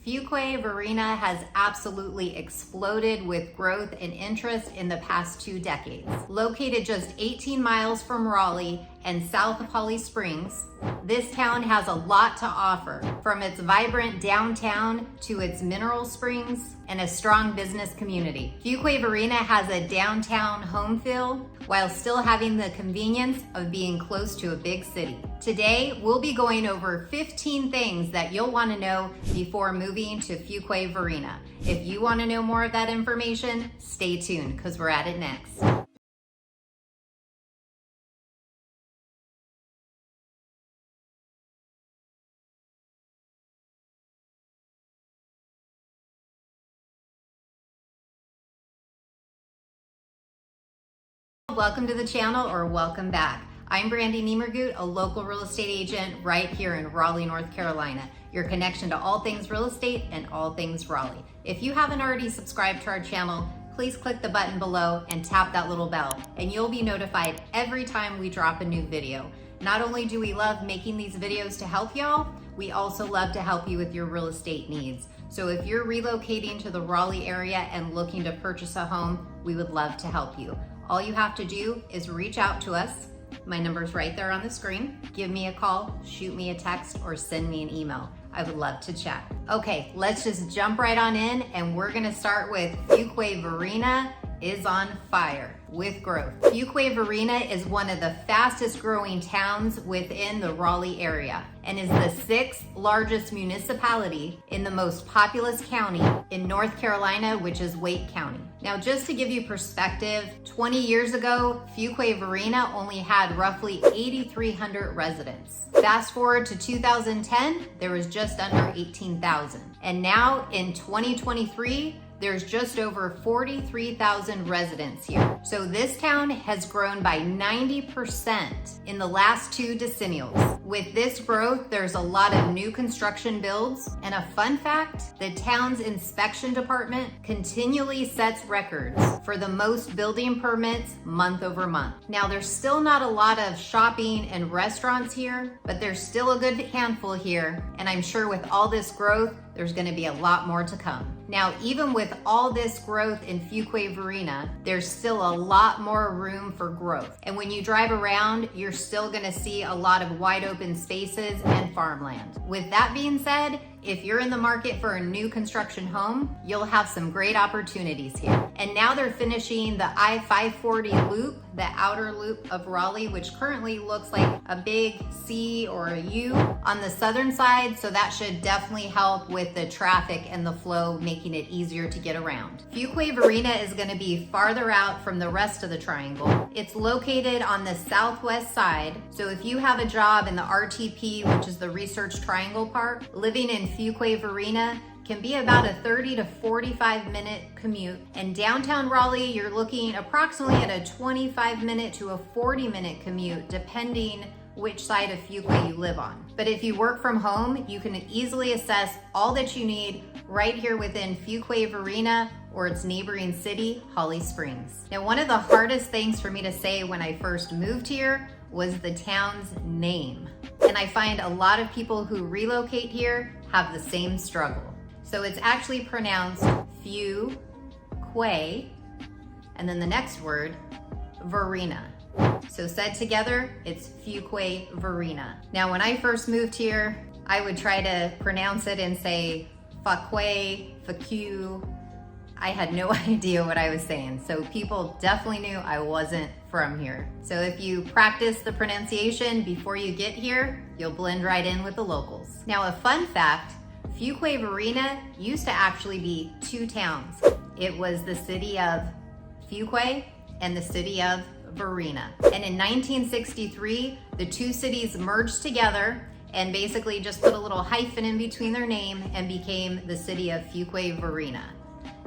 Fuquay Varina has absolutely exploded with growth and interest in the past 2 decades. Located just 18 miles from Raleigh and south of Holly Springs, this town has a lot to offer, from its vibrant downtown to its mineral springs and a strong business community. Fuquay Varina has a downtown home feel while still having the convenience of being close to a big city. Today, we'll be going over 15 things that you'll want to know before moving to Fuquay Varina. If you want to know more of that information, stay tuned because we're at it next. Welcome to the channel, or welcome back. I'm Brandy Nemergut, a local real estate agent right here in Raleigh, North Carolina. Your connection to all things real estate and all things Raleigh. If you haven't already subscribed to our channel, please click the button below and tap that little bell, and you'll be notified every time we drop a new video. Not only do we love making these videos to help y'all, we also love to help you with your real estate needs. So if you're relocating to the Raleigh area and looking to purchase a home, we would love to help you. All you have to do is reach out to us. My number's right there on the screen. Give me a call, shoot me a text, or send me an email. I would love to chat. Okay, let's just jump right on in, and we're gonna start with Fuquay Varina is on fire with growth. Fuquay Varina is one of the fastest growing towns within the Raleigh area and is the 6th largest municipality in the most populous county in North Carolina, which is Wake County. Now, just to give you perspective, 20 years ago, Fuquay Varina only had roughly 8,300 residents. Fast forward to 2010, there was just under 18,000. And now in 2023, there's just over 43,000 residents here. So this town has grown by 90% in the last 2 decennials. With this growth, there's a lot of new construction builds, and a fun fact, the town's inspection department continually sets records for the most building permits month over month. Now, there's still not a lot of shopping and restaurants here, but there's still a good handful here, and I'm sure with all this growth, there's gonna be a lot more to come. Now, even with all this growth in Fuquay Varina, there's still a lot more room for growth. And when you drive around, you're still gonna see a lot of wide open spaces and farmland. With that being said, if you're in the market for a new construction home, you'll have some great opportunities here. And now they're finishing the I-540 loop, the outer loop of Raleigh, which currently looks like a big C or a U on the southern side. So that should definitely help with the traffic and the flow, making it easier to get around. Fuquay Varina is gonna be farther out from the rest of the triangle. It's located on the southwest side. So if you have a job in the RTP, which is the Research Triangle Park, living in Fuquay Varina can be about a 30 to 45-minute commute. And downtown Raleigh, you're looking approximately at a 25-minute to a 40-minute commute, depending which side of Fuquay you live on. But if you work from home, you can easily assess all that you need right here within Fuquay Varina or its neighboring city, Holly Springs. Now, one of the hardest things for me to say when I first moved here was the town's name. And I find a lot of people who relocate here have the same struggle. So it's actually pronounced Fuquay, and then the next word, Varina. So said together, it's Fuquay Varina. Now, when I first moved here, I would try to pronounce it and say Fuquay, Fuquay. I had no idea what I was saying. So people definitely knew I wasn't from here. So if you practice the pronunciation before you get here, you'll blend right in with the locals. Now, a fun fact, Fuquay Varina used to actually be 2 towns. It was the city of Fuquay and the city of Varina. And in 1963, the 2 cities merged together and basically just put a little hyphen in between their name and became the city of Fuquay Varina.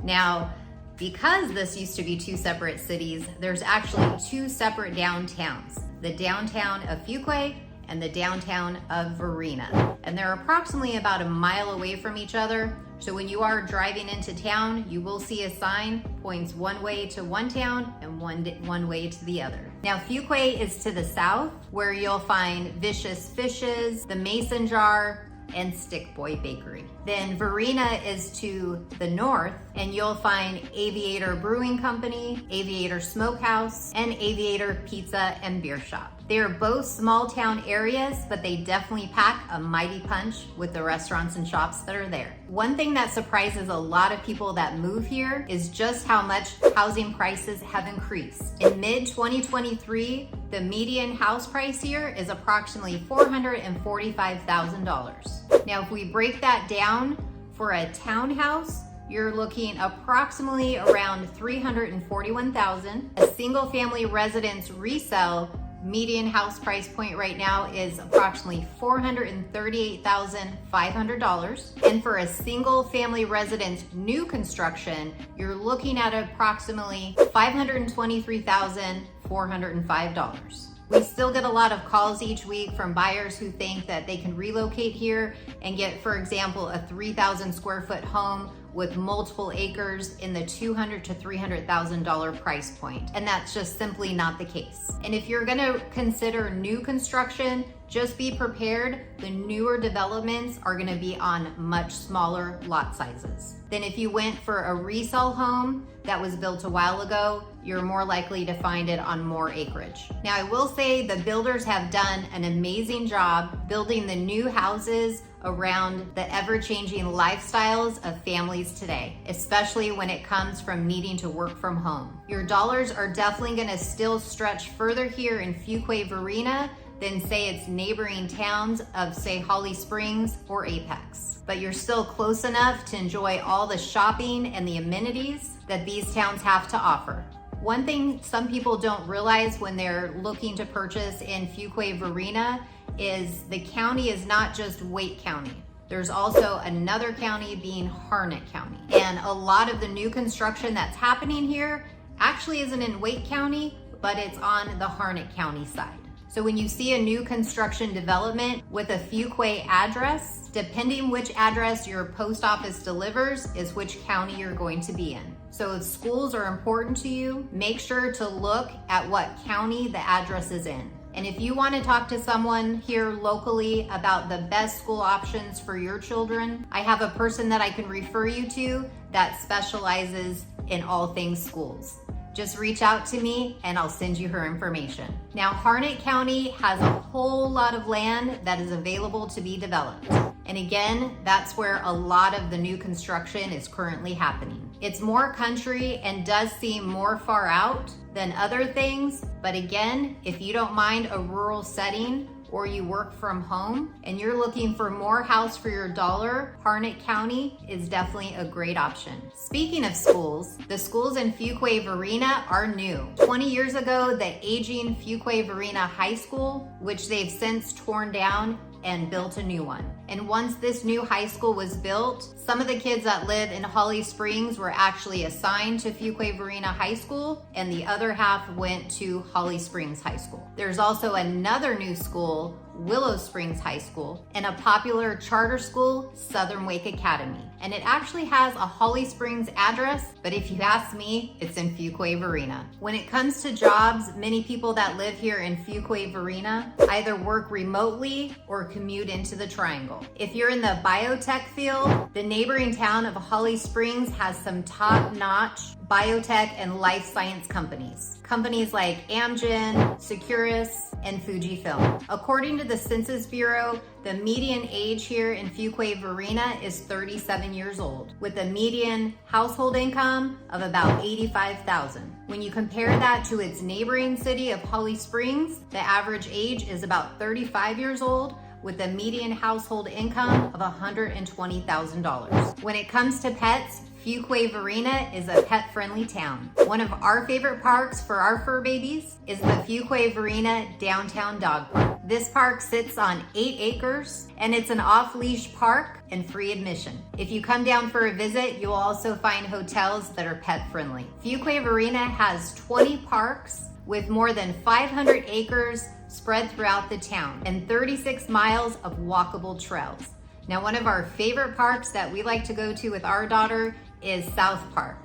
Now, because this used to be 2 separate cities, there's actually 2 separate downtowns, the downtown of Fuquay and the downtown of Varina. And they're approximately about a mile away from each other. So when you are driving into town, you will see a sign points one way to one town and one way to the other. Now, Fuquay is to the south, where you'll find Vicious Fishes, the Mason Jar, and Stick Boy Bakery. Then Varina is to the north, and you'll find Aviator Brewing Company, Aviator Smokehouse, and Aviator Pizza and Beer Shop. They are both small town areas, but they definitely pack a mighty punch with the restaurants and shops that are there. One thing that surprises a lot of people that move here is just how much housing prices have increased. In mid-2023, the median house price here is approximately $445,000. Now, if we break that down for a townhouse, you're looking approximately around $341,000. A single family residence resale median house price point right now is approximately $438,500. And for a single family residence new construction, you're looking at approximately $523,405. We still get a lot of calls each week from buyers who think that they can relocate here and get, for example, a 3,000 square foot home with multiple acres in the $200,000 to $300,000 price point. And that's just simply not the case. And if you're gonna consider new construction, just be prepared. The newer developments are gonna be on much smaller lot sizes. Then if you went for a resale home that was built a while ago, you're more likely to find it on more acreage. Now, I will say the builders have done an amazing job building the new houses around the ever-changing lifestyles of families today, especially when it comes from needing to work from home. Your dollars are definitely gonna still stretch further here in Fuquay Varina than say its neighboring towns of say Holly Springs or Apex. But you're still close enough to enjoy all the shopping and the amenities that these towns have to offer. One thing some people don't realize when they're looking to purchase in Fuquay Varina is the county is not just Wake County. There's also another county being Harnett County. And a lot of the new construction that's happening here actually isn't in Wake County, but it's on the Harnett County side. So when you see a new construction development with a Fuquay address, depending which address your post office delivers is which county you're going to be in. So if schools are important to you, make sure to look at what county the address is in. And if you want to talk to someone here locally about the best school options for your children, I have a person that I can refer you to that specializes in all things schools. Just reach out to me and I'll send you her information. Now, Harnett County has a whole lot of land that is available to be developed. And again, that's where a lot of the new construction is currently happening. It's more country and does seem more far out than other things. But again, if you don't mind a rural setting or you work from home and you're looking for more house for your dollar, Harnett County is definitely a great option. Speaking of schools, the schools in Fuquay Varina are new. 20 years ago, the aging Fuquay Varina High School, which they've since torn down and built a new one. And once this new high school was built, some of the kids that live in Holly Springs were actually assigned to Fuquay Varina High School, and the other half went to Holly Springs High School. There's also another new school, Willow Springs High School, and a popular charter school, Southern Wake Academy. And it actually has a Holly Springs address, but if you ask me, it's in Fuquay Varina. When it comes to jobs, many people that live here in Fuquay Varina either work remotely or commute into the Triangle. If you're in the biotech field, the neighboring town of Holly Springs has some top-notch biotech and life science companies. Companies like Amgen, Securus, and Fujifilm. According to the Census Bureau, the median age here in Fuquay Varina is 37 years old, with a median household income of about $85,000. When you compare that to its neighboring city of Holly Springs, the average age is about 35 years old, with a median household income of $120,000. When it comes to pets, Fuquay Varina is a pet-friendly town. One of our favorite parks for our fur babies is the Fuquay Varina Downtown Dog Park. This park sits on 8 acres and it's an off-leash park and free admission. If you come down for a visit, you'll also find hotels that are pet-friendly. Fuquay Varina has 20 parks with more than 500 acres spread throughout the town and 36 miles of walkable trails. Now, one of our favorite parks that we like to go to with our daughter is South Park.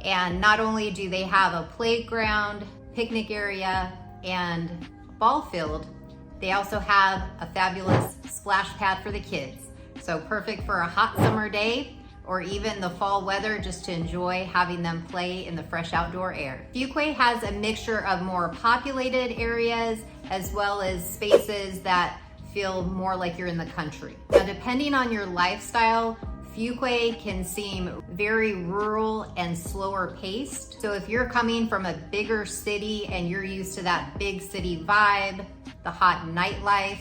And not only do they have a playground, picnic area, and ball field, they also have a fabulous splash pad for the kids. So perfect for a hot summer day or even the fall weather, just to enjoy having them play in the fresh outdoor air. Fuquay has a mixture of more populated areas as well as spaces that feel more like you're in the country. Now, depending on your lifestyle, Fuquay can seem very rural and slower paced. So if you're coming from a bigger city and you're used to that big city vibe, the hot nightlife,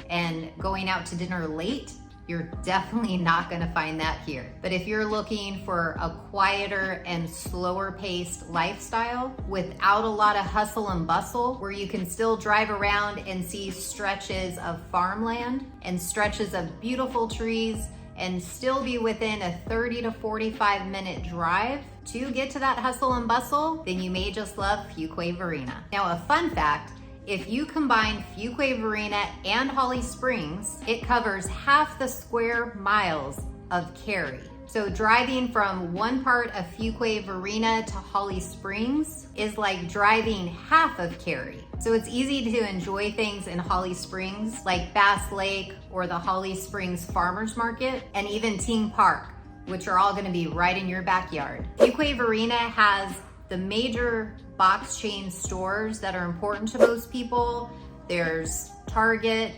and going out to dinner late, you're definitely not gonna find that here. But if you're looking for a quieter and slower paced lifestyle without a lot of hustle and bustle, where you can still drive around and see stretches of farmland and stretches of beautiful trees and still be within a 30 to 45 minute drive to get to that hustle and bustle, then you may just love Fuquay Varina. Now, a fun fact, if you combine Fuquay Varina and Holly Springs, it covers half the square miles of Cary. So driving from one part of Fuquay Varina to Holly Springs is like driving half of Cary. So it's easy to enjoy things in Holly Springs, like Bass Lake or the Holly Springs Farmers Market, and even Ting Park, which are all gonna be right in your backyard. Fuquay Varina has the major box chain stores that are important to most people. There's Target,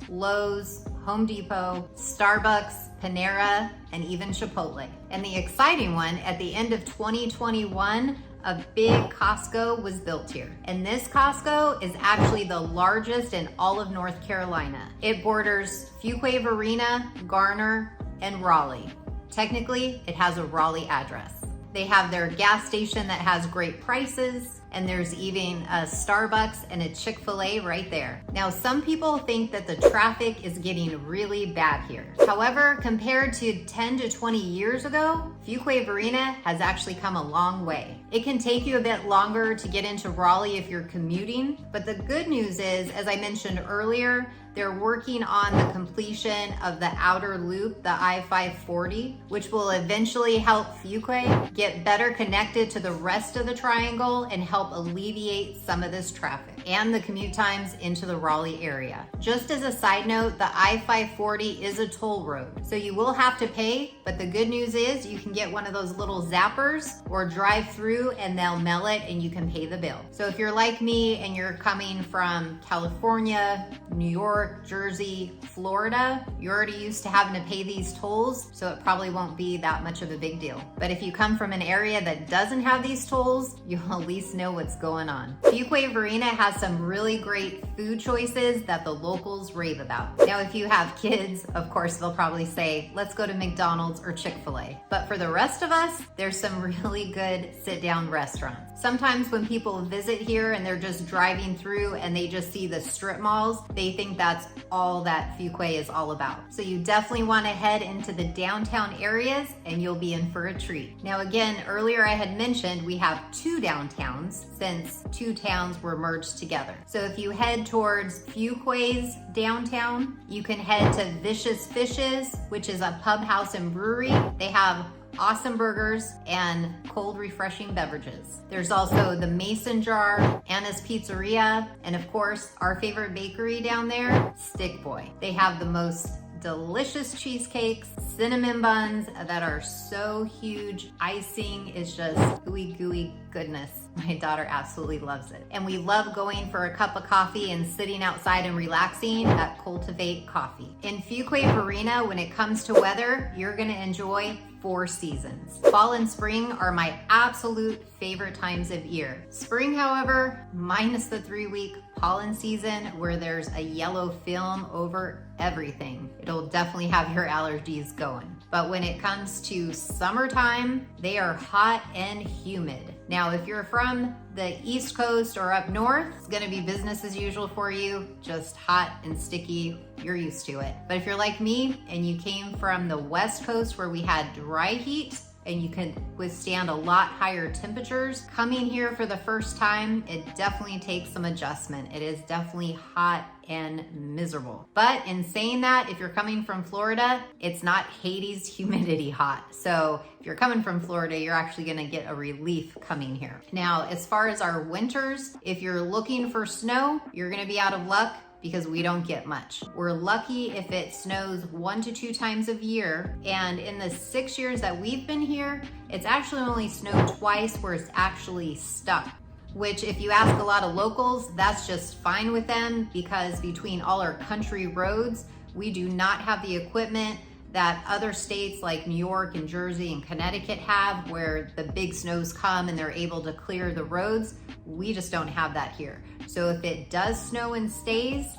Lowe's, Home Depot, Starbucks, Panera, and even Chipotle. And the exciting one, at the end of 2021, a big Costco was built here. And this Costco is actually the largest in all of North Carolina. It borders Fuquay Varina, Garner, and Raleigh. Technically, it has a Raleigh address. They have their gas station that has great prices, and there's even a Starbucks and a Chick-fil-A right there. Now, some people think that the traffic is getting really bad here. However, compared to 10 to 20 years ago, Fuquay Varina has actually come a long way. It can take you a bit longer to get into Raleigh if you're commuting, but the good news is, as I mentioned earlier, they're working on the completion of the outer loop, the I-540, which will eventually help Fuquay get better connected to the rest of the triangle and help alleviate some of this traffic and the commute times into the Raleigh area. Just as a side note, the I-540 is a toll road, so you will have to pay, but the good news is you can get one of those little zappers or drive through and they'll mail it and you can pay the bill. So if you're like me and you're coming from California, New York, Jersey, Florida, you're already used to having to pay these tolls, so it probably won't be that much of a big deal. But if you come from an area that doesn't have these tolls, you'll at least know what's going on. Fuquay Varina has some really great food choices that the locals rave about. Now, if you have kids, of course, they'll probably say, let's go to McDonald's or Chick-fil-A. But for the rest of us, there's some really good sit-down restaurants. Sometimes when people visit here and they're just driving through and they just see the strip malls, they think that's all that Fuquay is all about. So you definitely want to head into the downtown areas and you'll be in for a treat. Now, again, earlier I had mentioned we have two downtowns since two towns were merged together. So if you head towards Fuquay's downtown, you can head to Vicious Fishes, which is a pub, house, and brewery. They have awesome burgers and cold, refreshing beverages. There's also the Mason Jar, Anna's Pizzeria, and of course, our favorite bakery down there, Stick Boy. They have the most delicious cheesecakes, cinnamon buns that are so huge. Icing is just gooey, gooey goodness. My daughter absolutely loves it. And we love going for a cup of coffee and sitting outside and relaxing at Cultivate Coffee. In Fuquay Varina, when it comes to weather, you're gonna enjoy 4 seasons. Fall and spring are my absolute favorite times of year. Spring, however, minus the 3-week pollen season where there's a yellow film over everything. It'll definitely have your allergies going. But when it comes to summertime, they are hot and humid. Now, if you're from the East Coast or up north, it's gonna be business as usual for you, just hot and sticky. You're used to it. But if you're like me and you came from the West Coast where we had dry heat, and you can withstand a lot higher temperatures, coming here for the first time, it definitely takes some adjustment. It is definitely hot and miserable. But in saying that, if you're coming from Florida, it's not Hades humidity hot. So if you're coming from Florida, you're actually gonna get a relief coming here. Now, as far as our winters, if you're looking for snow, you're gonna be out of luck because we don't get much. We're lucky if it snows 1 to 2 times a year, and in the 6 years that we've been here, it's actually only snowed twice where it's actually stuck. Which, if you ask a lot of locals, that's just fine with them, because between all our country roads, we do not have the equipment that other states like New York and Jersey and Connecticut have, where the big snows come and they're able to clear the roads. We just don't have that here. So if it does snow and stays,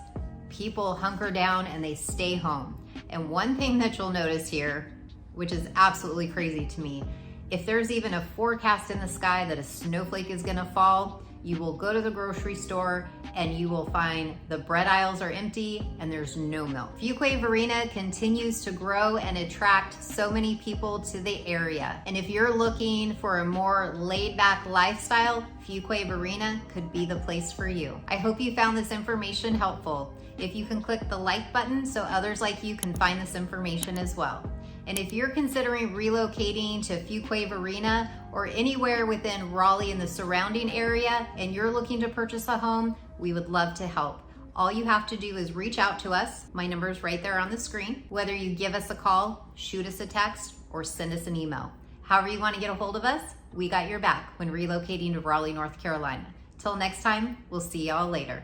people hunker down and they stay home. And one thing that you'll notice here, which is absolutely crazy to me, if there's even a forecast in the sky that a snowflake is gonna fall, you will go to the grocery store and you will find the bread aisles are empty and there's no milk. Fuquay Varina continues to grow and attract so many people to the area. And if you're looking for a more laid back lifestyle, Fuquay Varina could be the place for you. I hope you found this information helpful. If you can click the like button so others like you can find this information as well. And if you're considering relocating to Fuquay Varina or anywhere within Raleigh and the surrounding area, and you're looking to purchase a home, we would love to help. All you have to do is reach out to us. My number is right there on the screen. Whether you give us a call, shoot us a text, or send us an email. However you want to get a hold of us, we got your back when relocating to Raleigh, North Carolina. Till next time, we'll see y'all later.